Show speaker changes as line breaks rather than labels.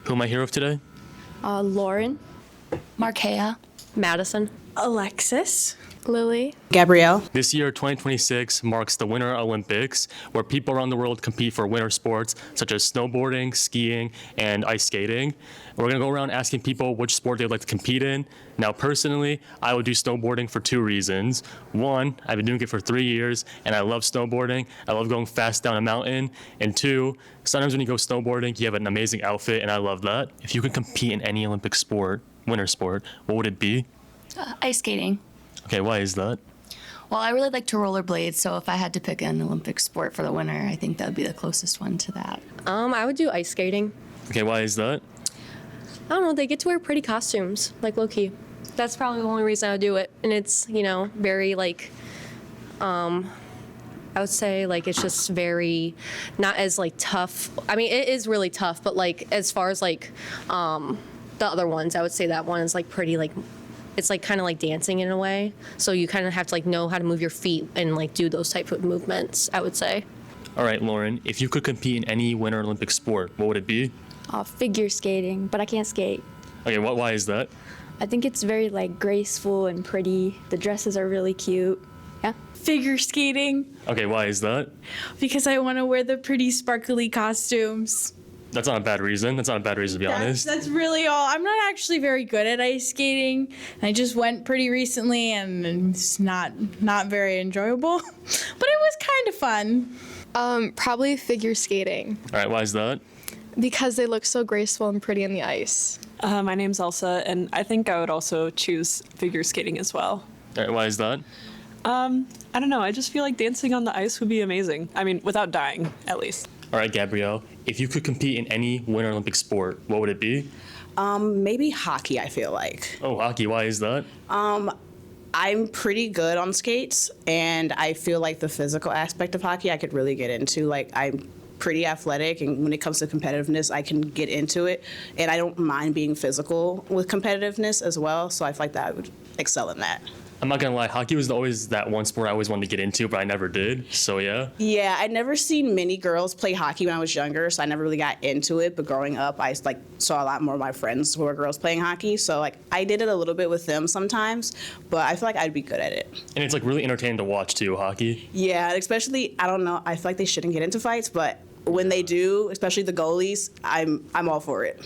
Who am I here with today?
Lauren.
Markea.
Madison.
Alexis.
Lily.
Gabrielle.
This year, 2026, marks the Winter Olympics, where people around the world compete for winter sports such as snowboarding, skiing, and ice skating. We're going to go around asking people which sport they'd like to compete in. Now, personally, I would do snowboarding for 2 reasons. One, I've been doing it for 3 years, and I love snowboarding. I love going fast down a mountain. And 2, sometimes when you go snowboarding, you have an amazing outfit, and I love that. If you could compete in any Olympic sport, winter sport, what would it be?
Ice skating.
Okay, why is that?
Well, I really like to rollerblade, so if I had to pick an Olympic sport for the winter, I think that would be the closest one to that.
I would do ice skating.
Okay, why is that?
I don't know, they get to wear pretty costumes, like low-key. That's probably the only reason I would do it. And it's, very I would say it's just very, not as tough. I mean, it is really tough, but as far as the other ones, I would say that one is pretty it's kind of like dancing in a way. So you kind of have to know how to move your feet and do those type of movements, I would say.
All right, Lauren, if you could compete in any Winter Olympic sport, what would it be?
Figure skating, but I can't skate.
Okay, why is that?
I think it's very graceful and pretty. The dresses are really cute. Yeah.
Figure skating,
Okay, why is that?
because I want to wear the pretty sparkly costumes.
That's not a bad reason. That's not a bad reason, to be honest.
That's really all. I'm not actually very good at ice skating. I just went pretty recently, and it's not very enjoyable, but it was kind of fun.
Probably figure skating
All right, why is that?
because they look so graceful and pretty on the ice.
My name's Elsa, and I think I would also choose figure skating as well.
All right, why is that?
I don't know. I just feel like dancing on the ice would be amazing. I mean, without dying, at least.
All right, Gabrielle, if you could compete in any Winter Olympic sport, what would it be?
Maybe hockey, I feel like.
Oh, hockey, why is that?
I'm pretty good on skates, and I feel like the physical aspect of hockey I could really get into. I'm pretty athletic, and when it comes to competitiveness, I can get into it, and I don't mind being physical with competitiveness as well, so I feel like that I would excel in that.
I'm not gonna lie, hockey was always that one sport I always wanted to get into, but I never did, so yeah.
Yeah, I'd never seen many girls play hockey when I was younger, so I never really got into it. But growing up, I saw a lot more of my friends who were girls playing hockey, so I did it a little bit with them sometimes. But I feel like I'd be good at it.
And it's really entertaining to watch too, hockey.
Yeah, especially I don't know. I feel like they shouldn't get into fights, but when they do, especially the goalies, I'm all for it.